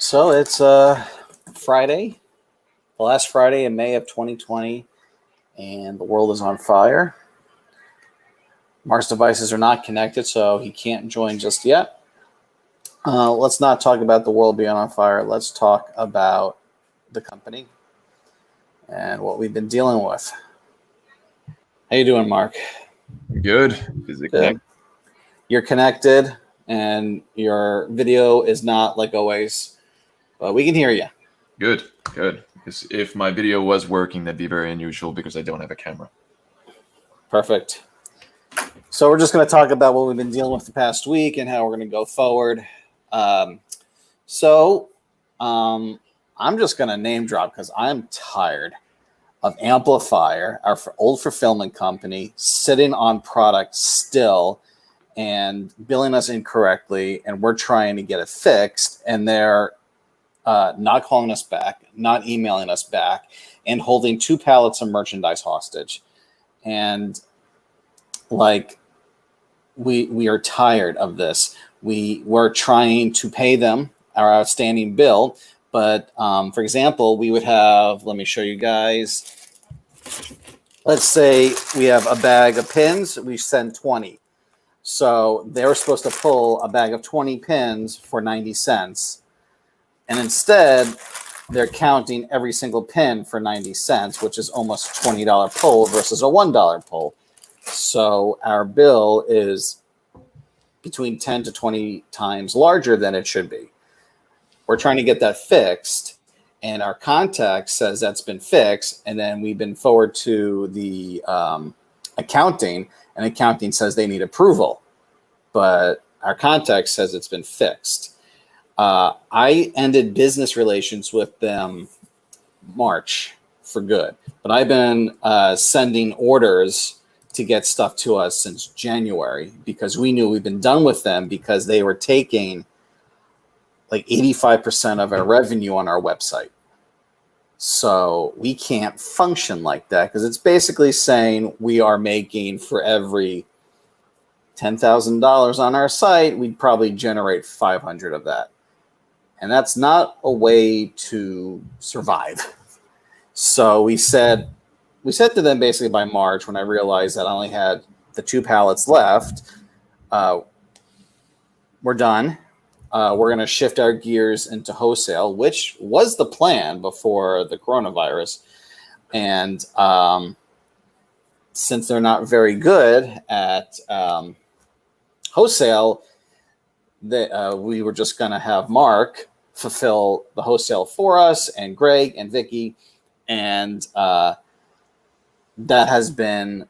So it's Friday, the last Friday in May of 2020, and the world is on fire. Mark's devices are not connected, so he can't join just yet. Let's not talk about the world being on fire. Let's talk about the company and what we've been dealing with. How you doing, Mark? Good. Is it connected? You're connected, and your video is not like always, but we can hear you. Good. Because if my video was working, that'd be very unusual because I don't have a camera. Perfect. So we're just going to talk about what we've been dealing with the past week and how we're going to go forward. I'm just going to name drop because I'm tired of Amplifier, our old fulfillment company, sitting on product still and billing us incorrectly, and we're trying to get it fixed, and they're not calling us back, not emailing us back, and holding 2 pallets of merchandise hostage. And we are tired of this. We're trying to pay them our outstanding bill, but for example, we would have, let me show you guys. Let's say we have a bag of pins, we send 20. So they were supposed to pull a bag of 20 pins for 90 cents. And instead, they're counting every single pin for 90 cents, which is almost a $20 pull versus a $1 pull. So our bill is between 10 to 20 times larger than it should be. We're trying to get that fixed, and our contact says that's been fixed, and then we've been forward to the accounting, and accounting says they need approval, but our contact says it's been fixed. I ended business relations with them March for good, but I've been sending orders to get stuff to us since January because we knew we've been done with them because they were taking like 85% of our revenue on our website. So we can't function like that because it's basically saying we are making for every $10,000 on our site, we'd probably generate 500 of that. And that's not a way to survive. So we said to them basically by March, when I realized that I only had the 2 pallets left, we're done. We're going to shift our gears into wholesale, which was the plan before the coronavirus. And since they're not very good at wholesale, we were just going to have Mark fulfill the wholesale for us, and Greg and Vicky. And that has been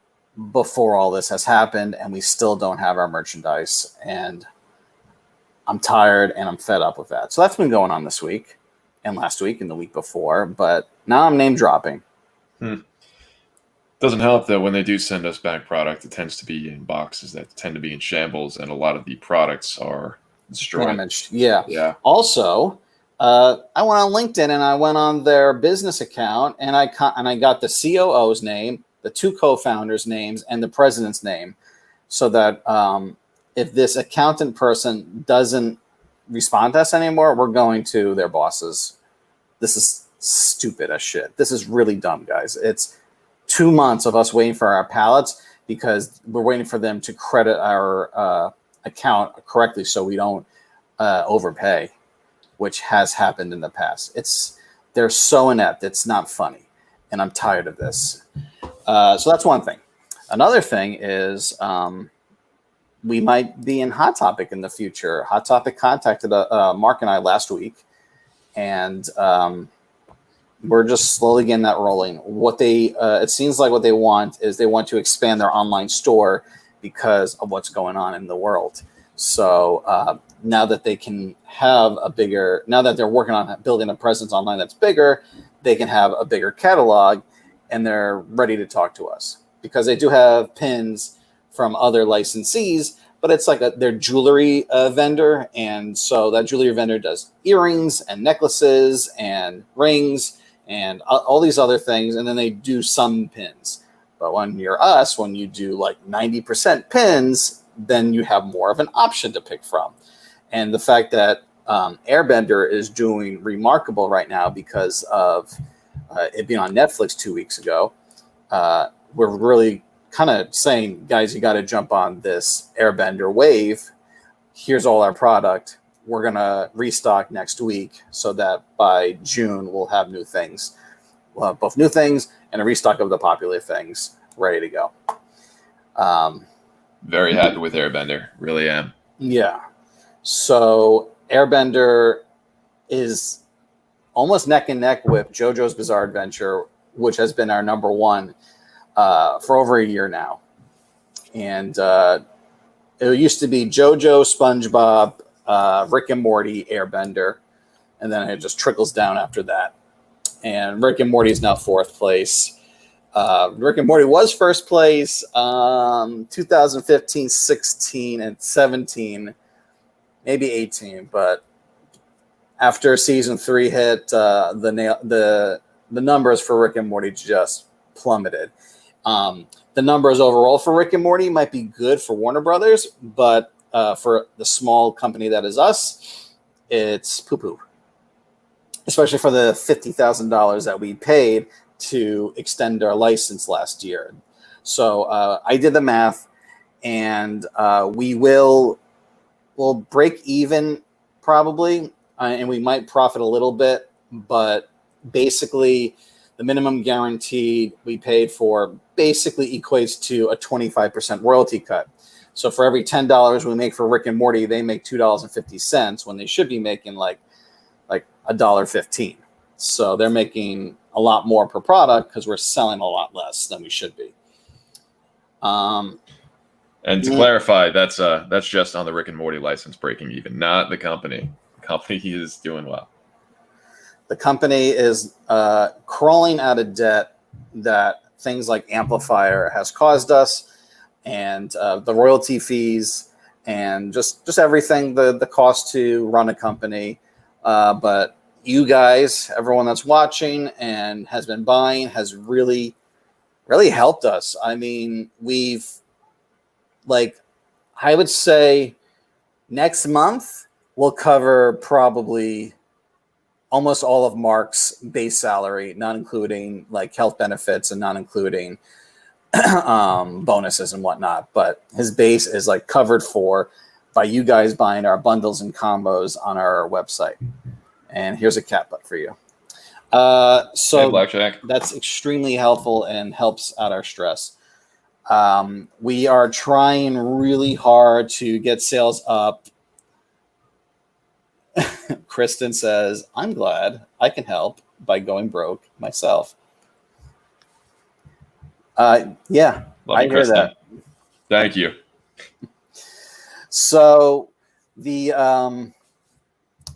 before all this has happened, and we still don't have our merchandise. And I'm tired and I'm fed up with that. So that's been going on this week and last week and the week before, but now I'm name dropping. Doesn't help that when they do send us back product, it tends to be in boxes that tend to be in shambles, and a lot of the products are destroyed. Damaged. Yeah. Yeah. Also, I went on LinkedIn and I went on their business account, and I got the COO's name, the 2 co-founders' names, and the president's name, so that if this accountant person doesn't respond to us anymore, we're going to their bosses. This is stupid as shit. This is really dumb, guys. It's 2 months of us waiting for our pallets because we're waiting for them to credit our account correctly so we don't overpay, which has happened in the past. They're so inept. It's not funny, and I'm tired of this. So that's one thing. Another thing is we might be in Hot Topic in the future. Hot Topic contacted Mark and I last week, and we're just slowly getting that rolling. It seems like what they want is they want to expand their online store because of what's going on in the world. So now that they can have now that they're working on building a presence online that's bigger, they can have a bigger catalog, and they're ready to talk to us because they do have pins from other licensees, but it's like their jewelry vendor. And so that jewelry vendor does earrings and necklaces and rings and all these other things. And then they do some pins. But when you do like 90% pins, then you have more of an option to pick from. And the fact that Airbender is doing remarkable right now because of it being on Netflix 2 weeks ago. We're really kind of saying, guys, you got to jump on this Airbender wave. Here's all our product. We're going to restock next week so that by June we'll have new things. We'll have both new things and a restock of the popular things ready to go. Very happy with Airbender. Really am. Yeah. So Airbender is almost neck and neck with JoJo's Bizarre Adventure, which has been our number one for over a year now. And it used to be JoJo, SpongeBob, Rick and Morty, Airbender, and then it just trickles down after that. And Rick and Morty is now fourth place. Rick and Morty was first place 2015, 16, and 17, maybe 18. But after season 3 hit, the numbers for Rick and Morty just plummeted. The numbers overall for Rick and Morty might be good for Warner Brothers, but for the small company that is us, it's poo-poo. Especially for the $50,000 that we paid to extend our license last year. So I did the math, and we'll break even probably, and we might profit a little bit, but basically the minimum guaranteed we paid for basically equates to a 25% royalty cut. So for every $10 we make for Rick and Morty, they make $2.50 when they should be making like $1.15. So they're making a lot more per product because we're selling a lot less than we should be. And to clarify, that's just on the Rick and Morty license breaking even, not the company. The company is doing well. The company is crawling out of debt that things like Amplifier has caused us, and the royalty fees, and just everything, the cost to run a company. But you guys, everyone that's watching and has been buying, has really, really helped us. I mean, I would say next month we'll cover probably almost all of Mark's base salary, not including like health benefits and not including bonuses and whatnot. But his base is like covered for by you guys buying our bundles and combos on our website. And here's a cat butt for you. So hey, Blackjack. That's extremely helpful and helps out our stress. We are trying really hard to get sales up. Kristen says, I'm glad I can help by going broke myself. Yeah, Love I you, hear Kristen. that. Thank you. So I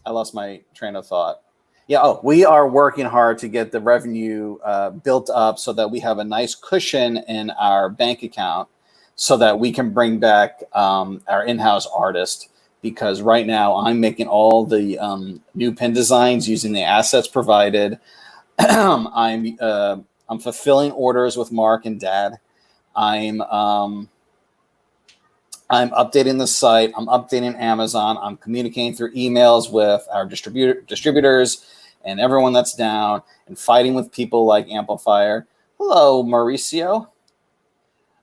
lost my train of thought. Yeah, we are working hard to get the revenue built up so that we have a nice cushion in our bank account so that we can bring back our in-house artist. Because right now I'm making all the new pin designs using the assets provided. I'm fulfilling orders with Mark and Dad. I'm updating the site. I'm updating Amazon. I'm communicating through emails with our distributors and everyone that's down, and fighting with people like Amplifier. Hello, Mauricio.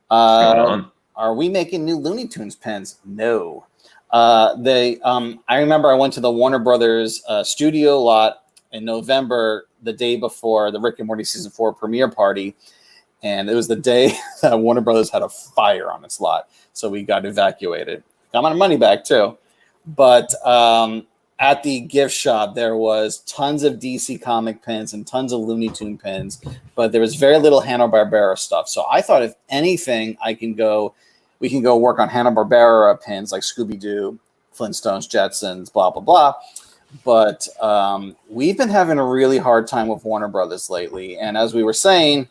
What's going on? Are we making new Looney Tunes pins? No. I remember I went to the Warner Brothers studio lot in November, the day before the Rick and Morty season 4 premiere party. And it was the day that Warner Brothers had a fire on its lot. So we got evacuated. Got my money back too. But at the gift shop, there was tons of DC comic pins and tons of Looney Tune pins, but there was very little Hanna-Barbera stuff. So I thought, if anything, we can go work on Hanna-Barbera pins like Scooby-Doo, Flintstones, Jetsons, blah, blah, blah. But we've been having a really hard time with Warner Brothers lately. And as we were saying,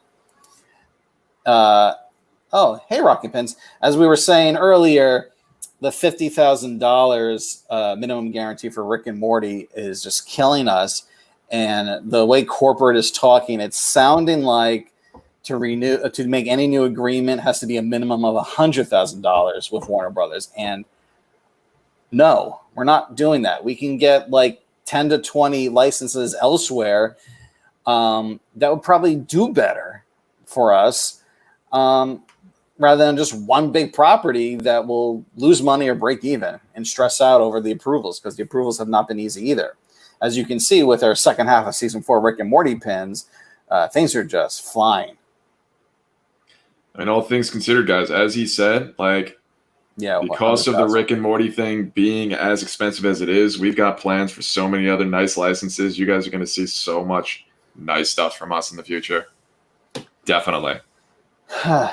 hey, Rocking Pins. As we were saying earlier, the $50,000 minimum guarantee for Rick and Morty is just killing us. And the way corporate is talking, it's sounding like to make any new agreement has to be a minimum of $100,000 with Warner Brothers. And No, we're not doing that. We can get like 10 to 20 licenses elsewhere that would probably do better for us, rather than just one big property that will lose money or break even and stress out over the approvals, because the approvals have not been easy either. As you can see with our second half of season 4 Rick and Morty pins, things are just flying. And all things considered, guys, as he said, like, yeah, the cost of the Rick and Morty thing being as expensive as it is, we've got plans for so many other nice licenses. You guys are going to see so much nice stuff from us in the future. Definitely.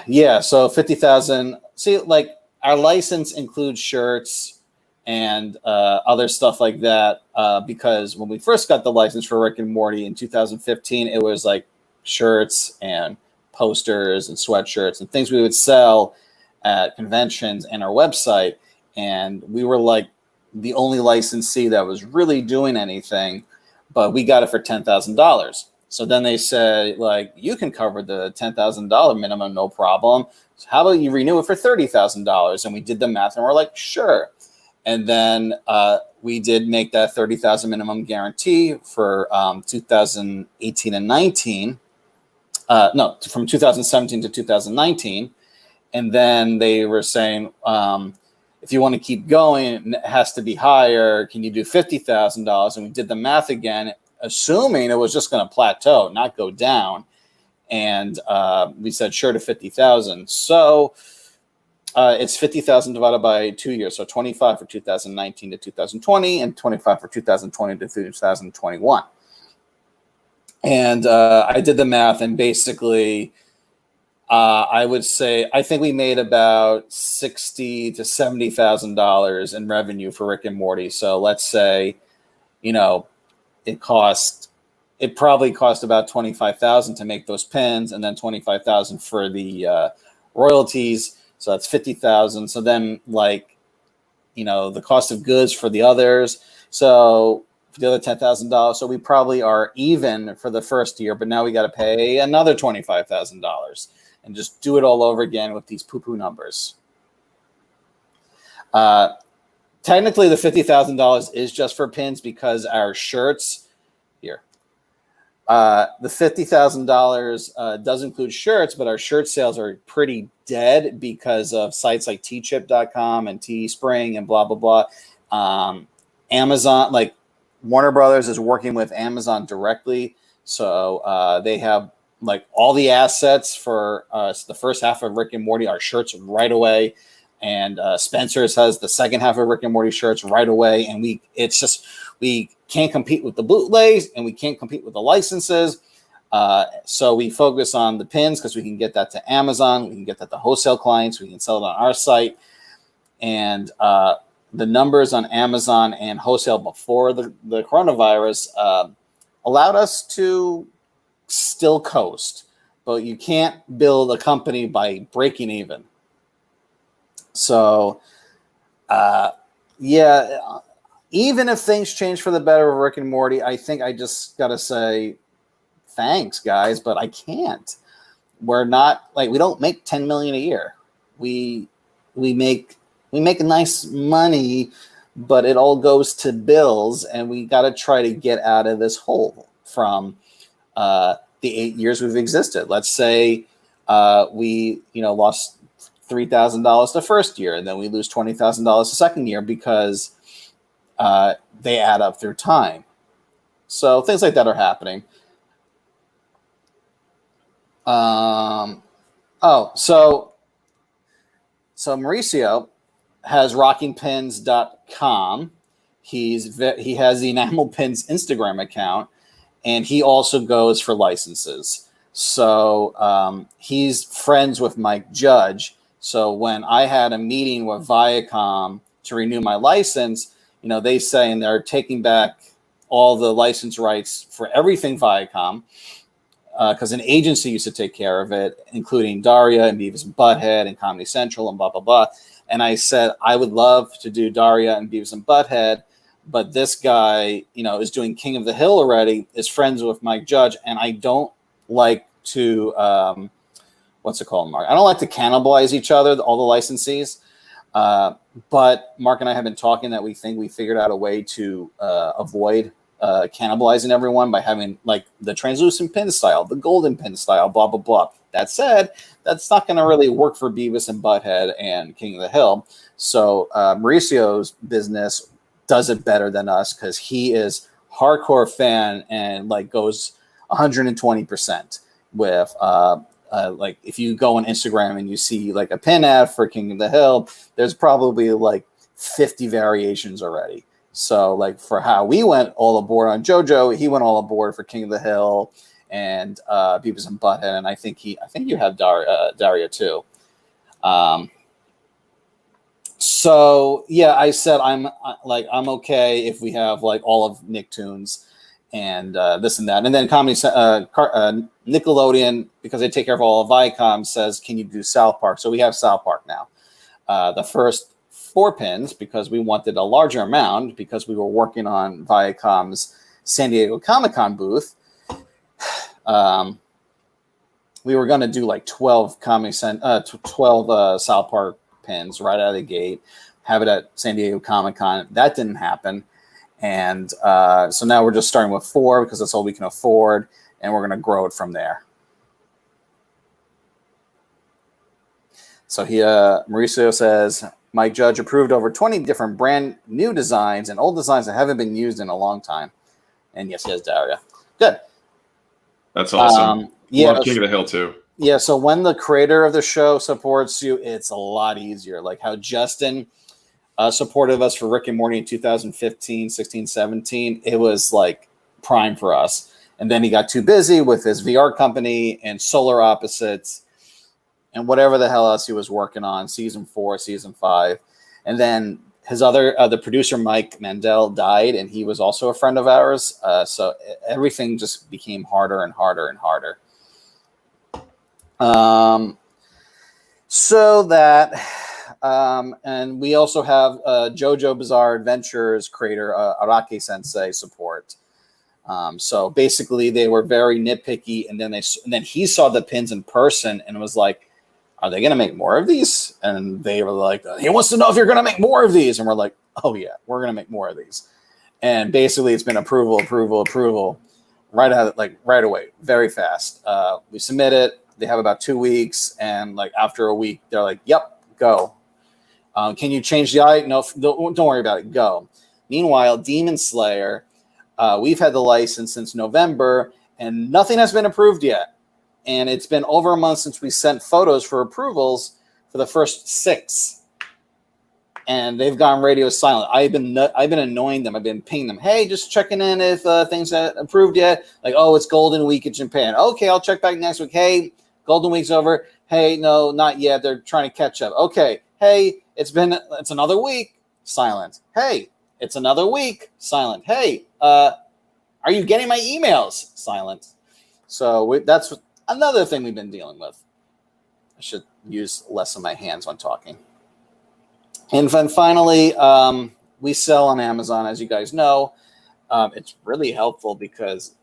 Yeah, so 50,000. See, like, our license includes shirts and other stuff like that, because when we first got the license for Rick and Morty in 2015, it was like shirts and posters and sweatshirts and things we would sell at conventions and our website. And we were like the only licensee that was really doing anything, but we got it for $10,000. So then they said, like, you can cover the $10,000 minimum, no problem. So how about you renew it for $30,000? And we did the math and we're like, sure. And then we did make that $30,000 minimum guarantee for 2018 and 19. No, from 2017 to 2019. And then they were saying, if you want to keep going, it has to be higher. Can you do $50,000? And we did the math again, assuming it was just going to plateau, not go down. And we said, sure, to 50,000. So it's 50,000 divided by 2 years. So 25 for 2019 to 2020 and 25 for 2020 to 2021. And I did the math, and basically I would say I think we made about $60,000 to $70,000 in revenue for Rick and Morty. So let's say, it probably cost about $25,000 to make those pins, and then $25,000 for the royalties. So that's $50,000. So then, the cost of goods for the others. So for the other $10,000. So we probably are even for the first year, but now we got to pay another $25,000 and just do it all over again with these poo-poo numbers. Technically, the $50,000 is just for pins because our shirts here. The $50,000 does include shirts, but our shirt sales are pretty dead because of sites like teechip.com and Teespring and blah, blah, blah. Amazon, like Warner Brothers is working with Amazon directly. So they have like all the assets for the first half of Rick and Morty, our shirts right away. And Spencer's has the second half of Rick and Morty shirts right away. And we can't compete with the bootlegs and we can't compete with the licenses. So we focus on the pins because we can get that to Amazon. We can get that to wholesale clients. We can sell it on our site. And the numbers on Amazon and wholesale before the coronavirus allowed us to still coast. But you can't build a company by breaking even. So, even if things change for the better with Rick and Morty, I think I just got to say thanks, guys, but I can't. We're not we don't make $10 million a year. We make nice money, but it all goes to bills, and we got to try to get out of this hole from the 8 years we've existed. Let's say we lost $3,000 the first year, and then we lose $20,000 the second year because they add up through time. So things like that are happening. So Mauricio has rockingpins.com. He has the Enamel Pins Instagram account, and he also goes for licenses. So he's friends with Mike Judge. So when I had a meeting with Viacom to renew my license, they say, and they're taking back all the license rights for everything Viacom, because an agency used to take care of it, including Daria and Beavis and Butthead and Comedy Central and blah, blah, blah. And I said, I would love to do Daria and Beavis and Butthead, but this guy, is doing King of the Hill already, is friends with Mike Judge, and I don't like to, what's it called, Mark? I don't like to cannibalize each other, all the licensees. But Mark and I have been talking that we think we figured out a way to avoid cannibalizing everyone by having like the translucent pin style, the golden pin style, blah, blah, blah. That said, that's not going to really work for Beavis and Butthead and King of the Hill. So Mauricio's business does it better than us because he is hardcore fan and like goes 120% with like if you go on Instagram and you see like a pin ad for King of the Hill, there's probably like 50 variations already. So like for how we went all aboard on JoJo, he went all aboard for King of the Hill and Beavis and Butthead, and I think you have Daria too. So yeah, I said I'm okay if we have like all of Nicktoons and this and that, and then Nickelodeon, because they take care of all of Viacom, says can you do South Park? So we have South Park now. The first 4 pins because we wanted a larger amount because we were working on Viacom's San Diego Comic-Con booth. We were going to do like 12 South Park pins right out of the gate, have it at San Diego Comic-Con. That didn't happen. And so now we're just starting with 4 because that's all we can afford, and we're going to grow it from there. So Mauricio says, Mike Judge approved over 20 different brand new designs and old designs that haven't been used in a long time. And yes, he has Daria. Good. That's awesome. Yeah, love King of the Hill too. Yeah, so when the creator of the show supports you, it's a lot easier. Like how Justin supported us for Rick and Morty in 2015, 16, 17. It was like prime for us. And then he got too busy with his VR company and Solar Opposites and whatever the hell else he was working on, season 4, season 5. And then his the producer, Mike Mandel, died, and he was also a friend of ours. So everything just became harder and harder and harder. So that, and we also have JoJo Bizarre Adventures creator Araki Sensei support. So basically, they were very nitpicky, and then he saw the pins in person and was like, "Are they going to make more of these?" And they were like, "He wants to know if you're going to make more of these." And we're like, "Oh yeah, we're going to make more of these." And basically, it's been approval right away, very fast. We submit it. They have about 2 weeks, and like after a week, they're like, "Yep, go." Can you change the eye? No, don't worry about it. Go. Meanwhile, Demon Slayer, we've had the license since November, and nothing has been approved yet. And it's been over a month since we sent photos for approvals for the first 6, and they've gone radio silent. I've been annoying them. I've been pinging them. Hey, just checking in if things aren't approved yet. Like, oh, it's Golden Week in Japan. Okay, I'll check back next week. Hey, Golden Week's over. Hey, no, not yet. They're trying to catch up. Okay. Hey, it's another week. Silent. Hey, it's another week. Silent. Hey, are you getting my emails? Silent. So that's another thing we've been dealing with. I should use less of my hands when talking. And then finally, we sell on Amazon, as you guys know. It's really helpful because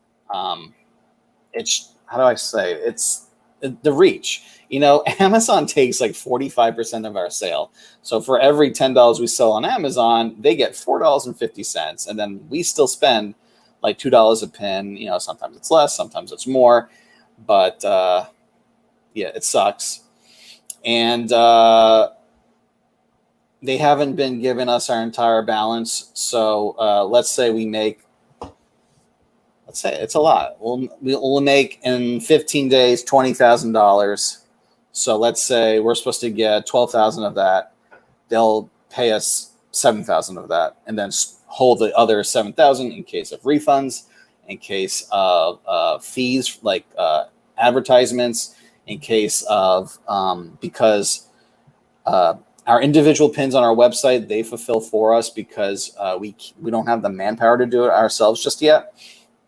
it's, how do I say, it's the reach. You know, Amazon takes like 45% of our sale. So for every $10 we sell on Amazon, they get $4.50. And then we still spend like $2 a pin. You know, sometimes it's less, sometimes it's more. But yeah, it sucks. And they haven't been giving us our entire balance. So let's say we make, let's say it's a lot. We'll make in 15 days $20,000. So let's say we're supposed to get 12,000 of that. They'll pay us 7,000 of that, and then hold the other 7,000 in case of refunds, in case of fees like advertisements, in case of because our individual pins on our website, they fulfill for us because we don't have the manpower to do it ourselves just yet.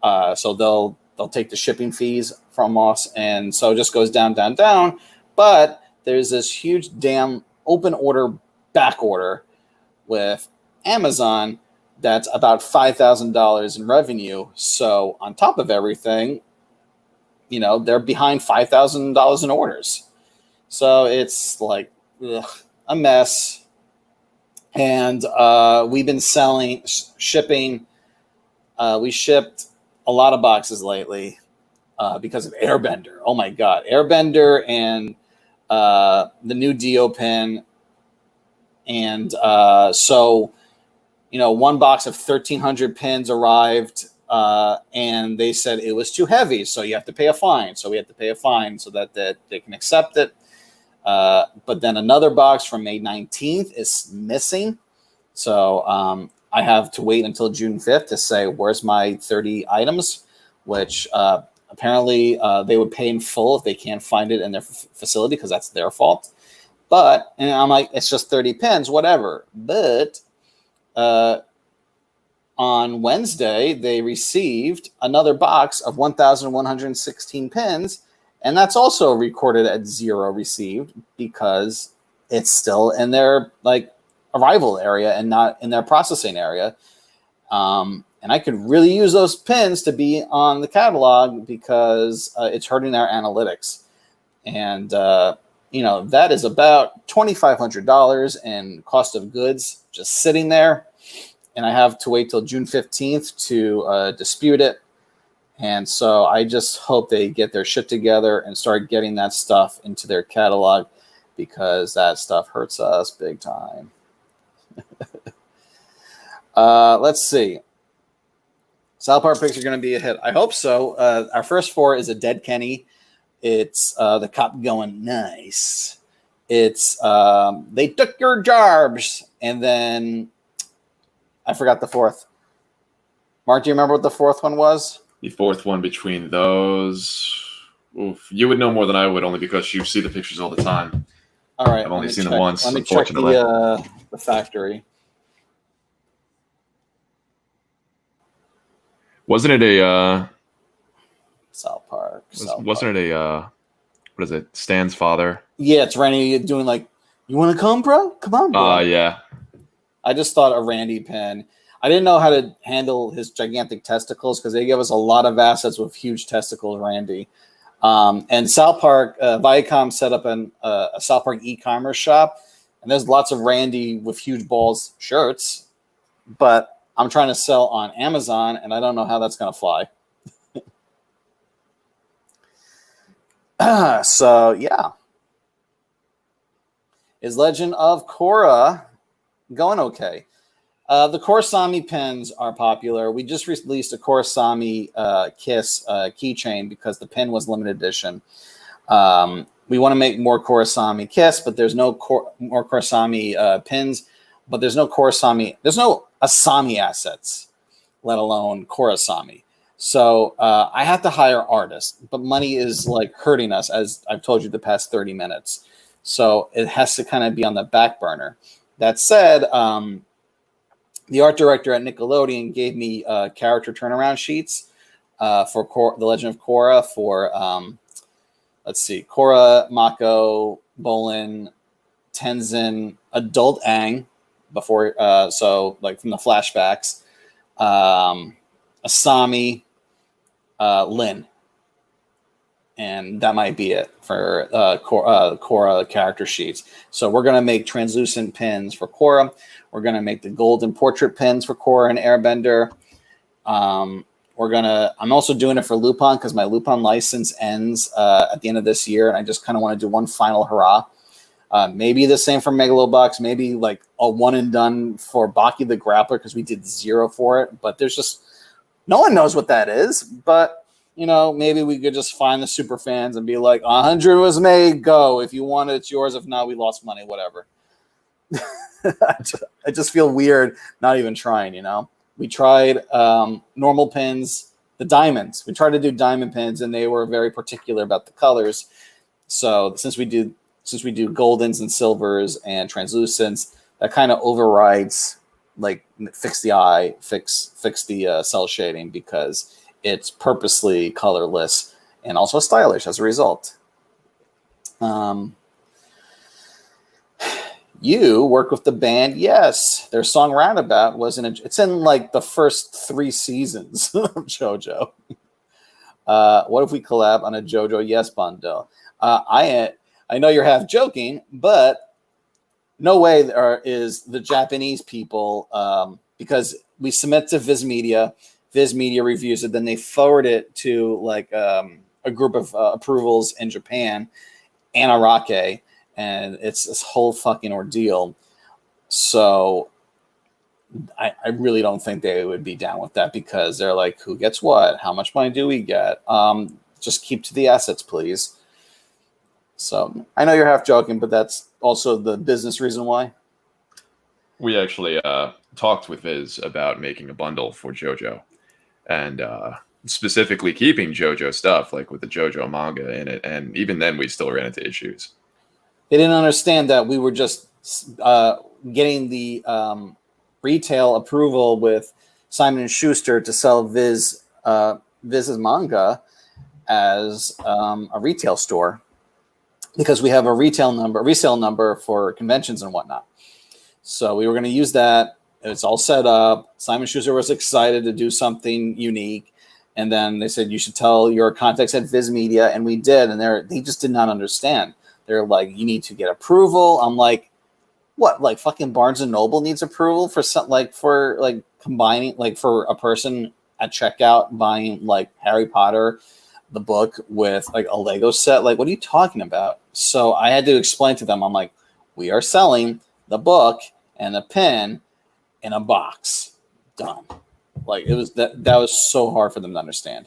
So they'll take the shipping fees from us, and so it just goes down, down, down. But there's this huge damn open order back order with Amazon that's about $5,000 in revenue. So on top of everything, you know, they're behind $5,000 in orders. So it's like a mess. And we've been shipping. We shipped a lot of boxes lately because of Airbender. Oh my God, Airbender and the new Dio pin. And so, one box of 1,300 pins arrived, and they said it was too heavy, so you have to pay a fine. So we have to pay a fine so that they can accept it. But then another box from May 19th is missing. So I have to wait until June 5th to say, where's my 30 items, which apparently they would pay in full if they can't find it in their facility because that's their fault. And I'm like, it's just 30 pins, whatever. But on Wednesday, they received another box of 1,116 pins, and that's also recorded at 0 received because it's still in their arrival area and not in their processing area. And I could really use those pins to be on the catalog because it's hurting our analytics. And that is about $2,500 in cost of goods just sitting there. And I have to wait till June 15th to dispute it. And so I just hope they get their shit together and start getting that stuff into their catalog because that stuff hurts us big time. Let's see. South Park picks are going to be a hit. I hope so. Our first 4 is a dead Kenny. It's the cop going, nice. It's they took your jarbs. And then I forgot the 4th. Mark, do you remember what the 4th one was? The 4th one between those. Oof, you would know more than I would, only because you see the pictures all the time. All right. I've only seen them once, Let me unfortunately. check the factory. Wasn't it a South Park? Wasn't it a what is it? Stan's father? Yeah, it's Randy doing you want to come, bro? Come on, bro. Yeah. I just thought a Randy pin. I didn't know how to handle his gigantic testicles because they give us a lot of assets with huge testicles, Randy. And South Park, Viacom set up a South Park e-commerce shop, and there's lots of Randy with huge balls shirts, but I'm trying to sell on Amazon, and I don't know how that's going to fly. So, yeah. Is Legend of Korra going okay? The Korrasami pins are popular. We just released a Korrasami Kiss keychain because the pin was limited edition. We want to make more Korrasami Kiss, but there's no more Korrasami pins. But there's no Asami assets, let alone Korrasami. So I have to hire artists, but money is hurting us, as I've told you the past 30 minutes. So it has to kind of be on the back burner. That said, the art director at Nickelodeon gave me character turnaround sheets for The Legend of Korra for, let's see, Korra, Mako, Bolin, Tenzin, Adult Aang, before, from the flashbacks, Asami, Lin. And that might be it for Korra character sheets. So we're going to make translucent pins for Korra. We're going to make the golden portrait pins for Korra and Airbender. I'm also doing it for Lupin because my Lupin license ends at the end of this year, and I just kind of want to do one final hurrah. Maybe the same for Megalobox, maybe a one and done for Baki the Grappler because we did 0 for it. But there's just no one knows what that is. But maybe we could just find the super fans and be like, 100 was made, go. If you want it, it's yours. If not, we lost money, whatever. I just feel weird not even trying, We tried normal pins, the diamonds. We tried to do diamond pins, and they were very particular about the colors. So since we do goldens and silvers and translucents, that kind of overrides fix the eye, fix the cell shading because it's purposely colorless and also stylish as a result. You work with the band, yes. Their song "Roundabout" it's in the first 3 seasons of JoJo. What if we collab on a JoJo Yes bundle? I know you're half joking, but no way there is the Japanese people, because we submit to Viz Media reviews it, then they forward it to like a group of approvals in Japan, Anarake, and it's this whole fucking ordeal. So I really don't think they would be down with that, because they're like, who gets what? How much money do we get? Just keep to the assets, please. So I know you're half joking, but that's also the business reason why. We actually talked with Viz about making a bundle for JoJo, and specifically keeping JoJo stuff, like with the JoJo manga in it. And even then, we still ran into issues. They didn't understand that we were just getting the retail approval with Simon and Schuster to sell Viz's manga as a retail store, because we have a resale number for conventions and whatnot. So we were going to use that. It's all set up. Simon Schuster was excited to do something unique. And then they said, you should tell your contacts at Viz Media. And we did. And they just did not understand. They're like, you need to get approval. I'm like, what? Like fucking Barnes and Noble needs approval for something, like for like combining, like for a person at checkout buying like Harry Potter, the book, with like a Lego set. Like, what are you talking about? So I had to explain to them. I'm like, we are selling the book and the pen in a box. Done. Like, it was that was so hard for them to understand.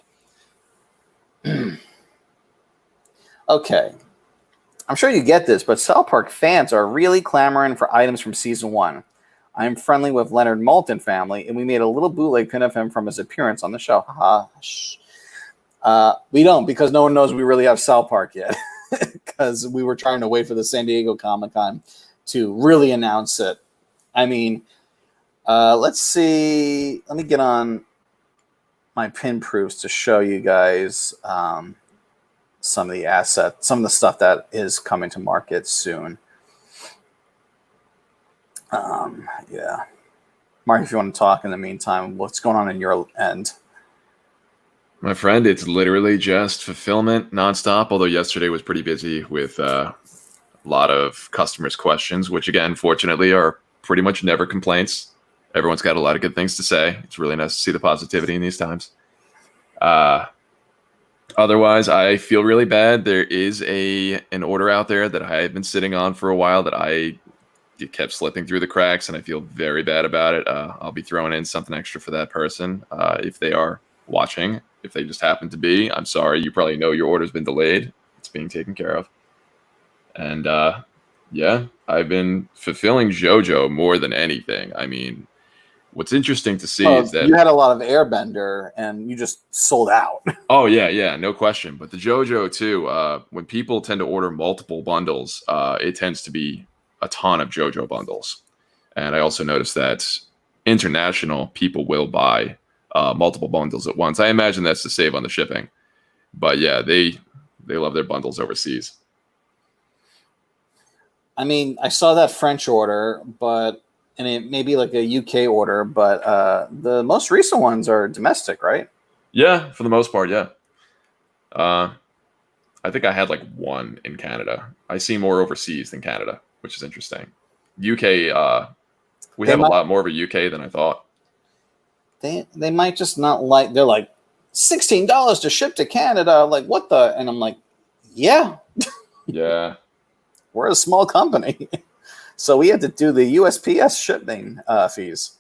Okay. I'm sure you get this, but South Park fans are really clamoring for items from season 1. I'm friendly with Leonard Maltin family, and we made a little bootleg pin of him from his appearance on the show. We don't, because no one knows we really have South Park yet, because we were trying to wait for the San Diego Comic-Con to really announce it. I mean, let's see. Let me get on my pin proofs to show you guys some of the assets, some of the stuff that is coming to market soon. Yeah. Mark, if you want to talk in the meantime, what's going on in your end? My friend, it's literally just fulfillment nonstop, although yesterday was pretty busy with a lot of customers' questions, which, again, fortunately, are pretty much never complaints. Everyone's got a lot of good things to say. It's really nice to see the positivity in these times. Otherwise, I feel really bad. There is an order out there that I have been sitting on for a while that it kept slipping through the cracks, and I feel very bad about it. I'll be throwing in something extra for that person if they are watching. If they just happen to be, I'm sorry. You probably know your order's been delayed. It's being taken care of. And yeah, I've been fulfilling JoJo more than anything. I mean, what's interesting to see is that you had a lot of Airbender, and you just sold out. Oh, yeah, no question. But the JoJo, too, when people tend to order multiple bundles, it tends to be a ton of JoJo bundles. And I also noticed that international people will buy multiple bundles at once. I imagine that's to save on the shipping. But yeah, they love their bundles overseas. I mean, I saw that French order, and it may be like a UK order, but the most recent ones are domestic, right? Yeah, for the most part, yeah. I think I had like one in Canada. I see more overseas than Canada, which is interesting. UK, we have a lot more of a UK than I thought. They might just not like. They're like $16 to ship to Canada. Like, what the? And I'm like, yeah, yeah. We're a small company, so we had to do the USPS shipping fees.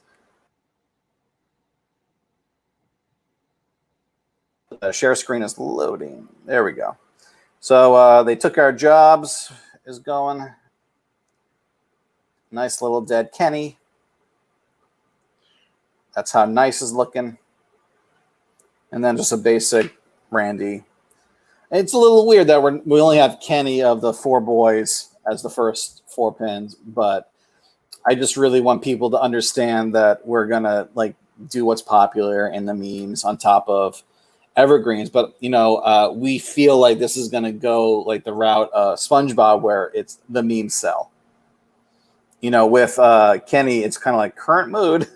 The share screen is loading. There we go. So they took our jobs. Is going. Nice little dead Kenny. That's how Nice is looking. And then just a basic Randy. It's a little weird that we only have Kenny of the 4 boys as the first 4 pins, but I just really want people to understand that we're gonna like do what's popular in the memes on top of evergreens. But we feel like this is gonna go like the route of SpongeBob, where it's the meme sell. With Kenny, it's kind of like current mood,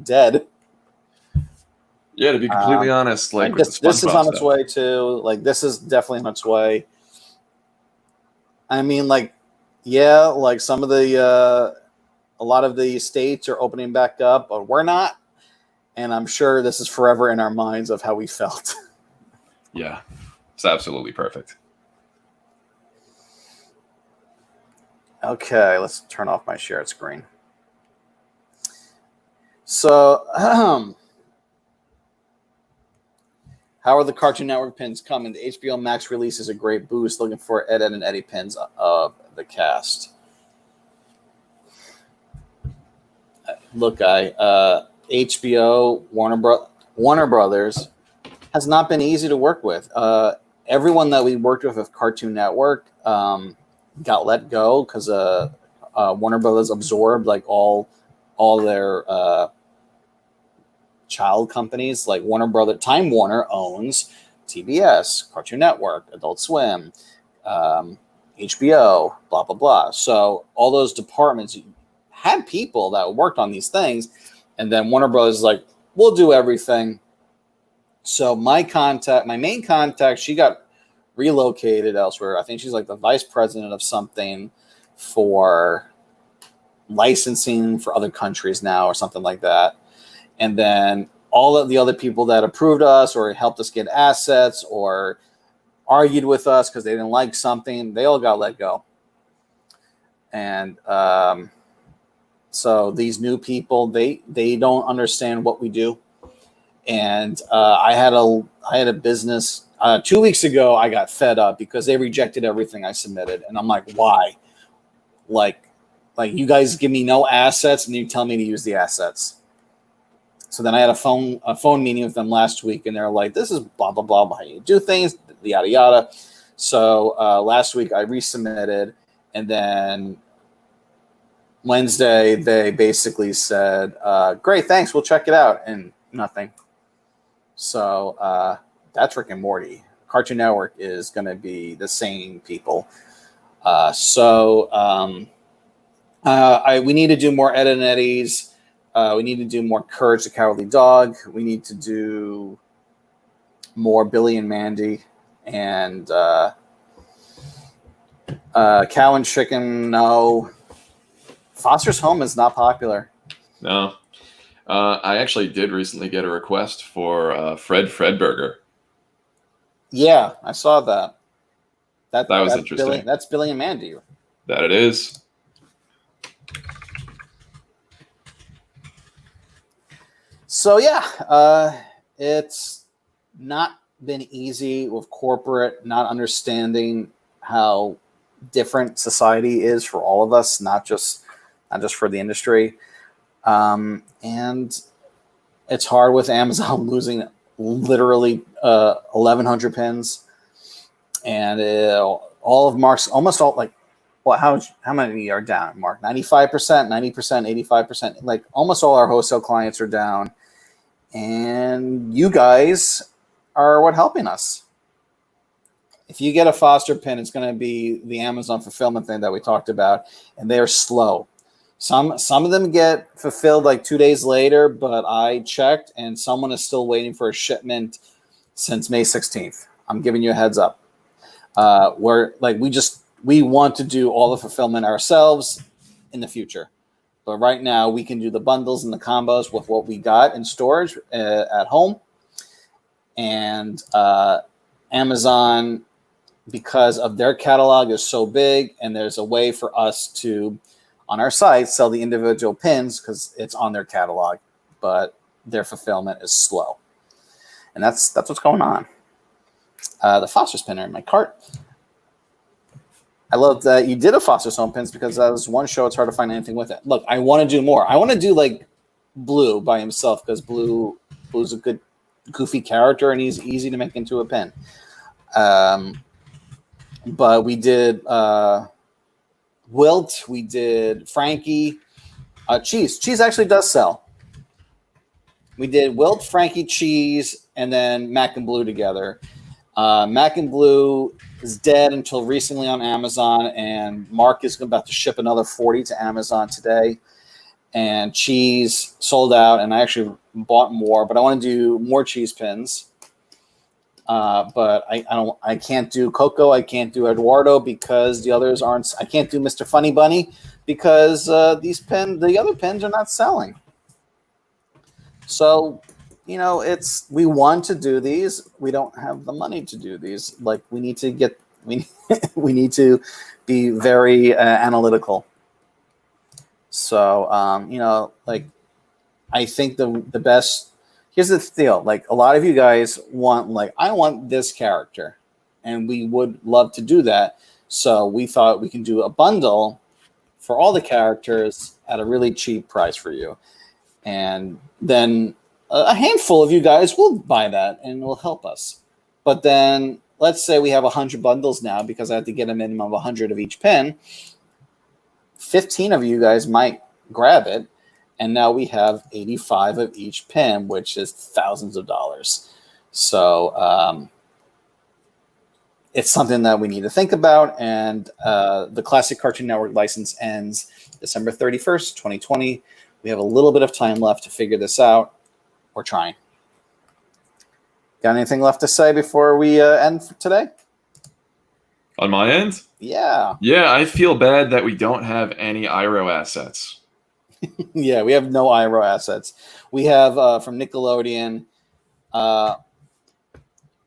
dead. Yeah, to be completely honest, like this is on its way too. Like, this is definitely on its way. I mean, like, Yeah, like some of the a lot of the states are opening back up, but we're not. And I'm sure this is forever in our minds of how we felt. Yeah, it's absolutely perfect. Okay, let's turn off my shared screen. So, how are the Cartoon Network pins coming? The HBO Max release is a great boost. Looking for Ed, Ed, and Eddie pins of the cast. Look, HBO, Warner Brothers has not been easy to work with. Everyone that we worked with Cartoon Network got let go because Warner Brothers absorbed like all their child companies. Like Time Warner owns TBS, Cartoon Network, Adult Swim, HBO, blah blah blah. So all those departments had people that worked on these things, and then Warner Brothers is like, we'll do everything. So my main contact, she got relocated elsewhere. I think she's like the vice president of something for licensing for other countries now or something like that. And then all of the other people that approved us or helped us get assets or argued with us because they didn't like something, they all got let go. And so these new people, they don't understand what we do. And I had a business 2 weeks ago. I got fed up because they rejected everything I submitted, and I'm like, why? Like you guys give me no assets, and you tell me to use the assets. So then I had a phone meeting with them last week, and they're like, "This is blah blah blah how you do things, yada yada." So last week I resubmitted, and then Wednesday they basically said, "Great, thanks, we'll check it out," and nothing. So that's Rick and Morty. Cartoon Network is going to be the same people. We need to do more Ed and Eddies. We need to do more Courage the Cowardly Dog. We need to do more Billy and Mandy. And Cow and Chicken, no. Foster's Home is not popular. No. I actually did recently get a request for Fred Fredburger. Yeah, I saw that. That was interesting. That's Billy and Mandy. That it is. So yeah, it's not been easy with corporate not understanding how different society is for all of us, not just for the industry. And it's hard with Amazon losing literally 1,100 pins, and all of Mark's almost all like. Well, how many are down, Mark? 95%, 90%, 85%. Like almost all our wholesale clients are down, and you guys are what helping us. If you get a Foster pin, it's going to be the Amazon fulfillment thing that we talked about, and they are slow. Some of them get fulfilled like 2 days later, but I checked, and someone is still waiting for a shipment since May 16th. I'm giving you a heads up. We want to do all the fulfillment ourselves in the future. But right now, we can do the bundles and the combos with what we got in storage at home. And Amazon, because of their catalog is so big, and there's a way for us to, on our site, sell the individual pins because it's on their catalog, but their fulfillment is slow. And that's what's going on. The Foster's pin are in my cart. I love that you did a Foster's Home pins because that was one show. It's hard to find anything with it. Look, I want to do more. I want to do like Blue by himself because Blue's a good goofy character and he's easy to make into a pin. But we did Wilt. We did Frankie. Cheese. Cheese actually does sell. We did Wilt, Frankie, Cheese, and then Mac and Blue together. Mac and Blue is dead until recently on Amazon, and Mark is about to ship another 40 to Amazon today. And Cheese sold out, and I actually bought more, but I want to do more cheese pins. But I can't do Coco. I can't do Eduardo because the others aren't. I can't do Mr. Funny Bunny because the other pens are not selling. So, we want to do these. We don't have the money to do these. Like we need to we need to be very analytical. So, like I think the best. Here's the deal. Like a lot of you guys want, like, I want this character, and we would love to do that. So we thought we can do a bundle for all the characters at a really cheap price for you. And then a handful of you guys will buy that and will help us. But then let's say we have 100 bundles now because I have to get a minimum of 100 of each pen. 15 of you guys might grab it. And now we have 85 of each pen, which is thousands of dollars. So it's something that we need to think about. And the Classic Cartoon Network license ends December 31st, 2020. We have a little bit of time left to figure this out. We're trying. Got anything left to say before we end for today? On my end? Yeah. Yeah, I feel bad that we don't have any IRO assets. Yeah, we have no IRO assets. We have from Nickelodeon.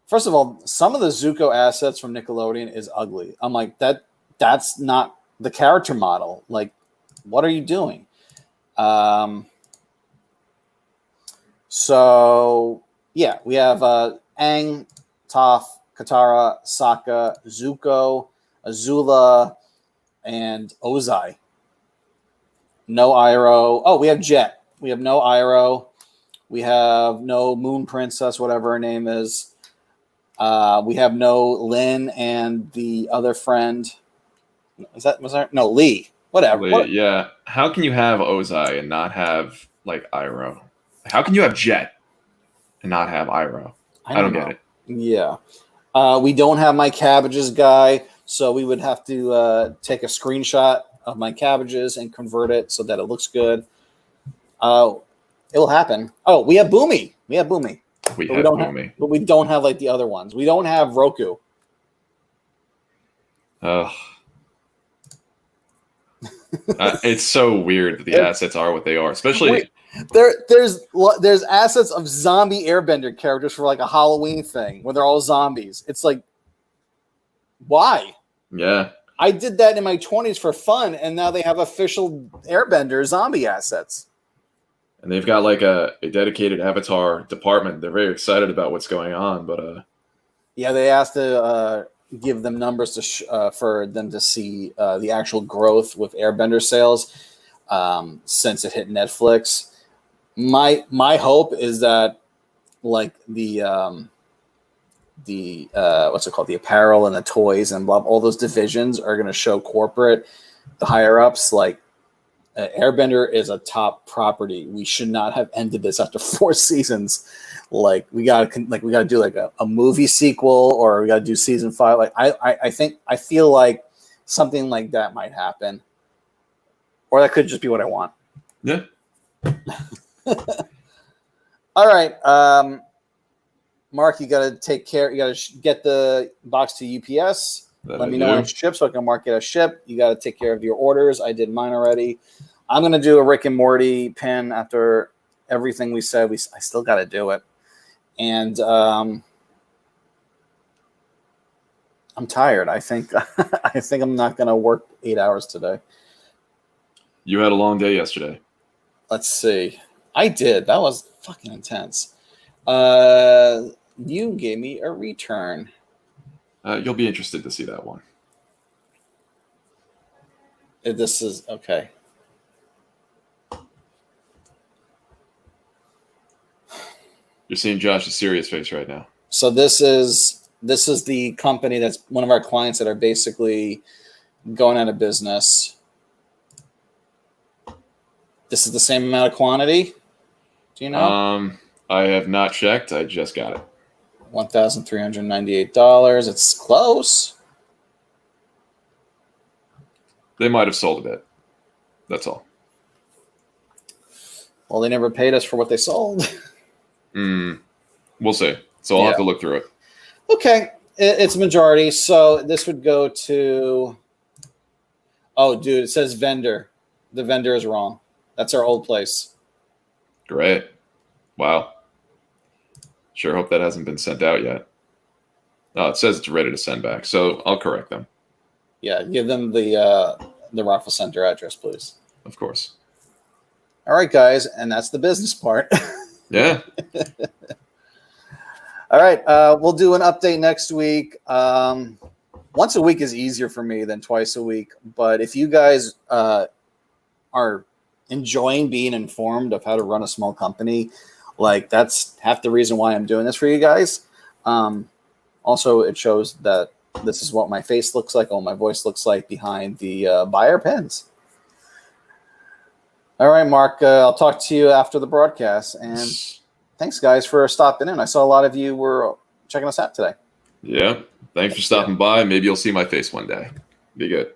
First of all, some of the Zuko assets from Nickelodeon is ugly. I'm like, that's not the character model. Like, what are you doing? So yeah, we have Aang, Toph, Katara, Sokka, Zuko, Azula, and Ozai. No Iroh. Oh, we have Jet. We have no Iroh. We have no Moon Princess, whatever her name is. We have no Lin and the other friend. Was there? No, Lee. Whatever. Wait, yeah. How can you have Ozai and not have like Iroh? How can you have Jet and not have Iroh? I don't get it. Yeah. We don't have my cabbages guy, so we would have to take a screenshot of my cabbages and convert it so that it looks good. It will happen. Oh, we have Boomy. We have Boomy. But we don't have like the other ones. We don't have Roku. It's so weird that the assets are what they are, especially there's assets of zombie airbender characters for like a Halloween thing where they're all zombies. It's like, why? Yeah. I did that in my 20s for fun, and now they have official airbender zombie assets. And they've got like a dedicated Avatar department. They're very excited about what's going on, but yeah, they asked to give them numbers for them to see the actual growth with airbender sales since it hit Netflix. My hope is that like the what's it called, the apparel and the toys and blah, all those divisions are going to show corporate, the higher ups, like Airbender is a top property. We should not have ended this after 4 seasons. Like we got to do like a movie sequel, or we got to do season 5. Like I feel like something like that might happen, or that could just be what I want. Yeah. All right. Mark, you got to take care. You got to get the box to UPS. Let me know when it's shipped so I can mark it as shipped. You got to take care of your orders. I did mine already. I'm going to do a Rick and Morty pin after everything we said. I still got to do it. And I'm tired. I think I'm not going to work 8 hours today. You had a long day yesterday. Let's see. I did. That was fucking intense. You gave me a return. You'll be interested to see that one. This is okay. You're seeing Josh's serious face right now. So this is the company that's one of our clients that are basically going out of business. This is the same amount of quantity. Do you know? I have not checked. I just got it. $1,398. It's close. They might have sold a bit. That's all. Well, they never paid us for what they sold. We'll see. So I'll have to look through it. Okay, it's majority. So this would go to. Oh, dude, it says vendor. The vendor is wrong. That's our old place. Great. Wow. Sure hope that hasn't been sent out yet. Oh, it says it's ready to send back, so I'll correct them. Yeah, give them the Rockville Center address, please. Of course. All right, guys, and that's the business part. Yeah. All right, we'll do an update next week. Once a week is easier for me than twice a week, but if you guys are enjoying being informed of how to run a small company, like that's half the reason why I'm doing this for you guys. Also, it shows that this is what my face looks like, what my voice looks like behind the buyer pens. All right, Mark, I'll talk to you after the broadcast. And thanks, guys, for stopping in. I saw a lot of you were checking us out today. Yeah. Thanks for stopping by. Maybe you'll see my face one day. Be good.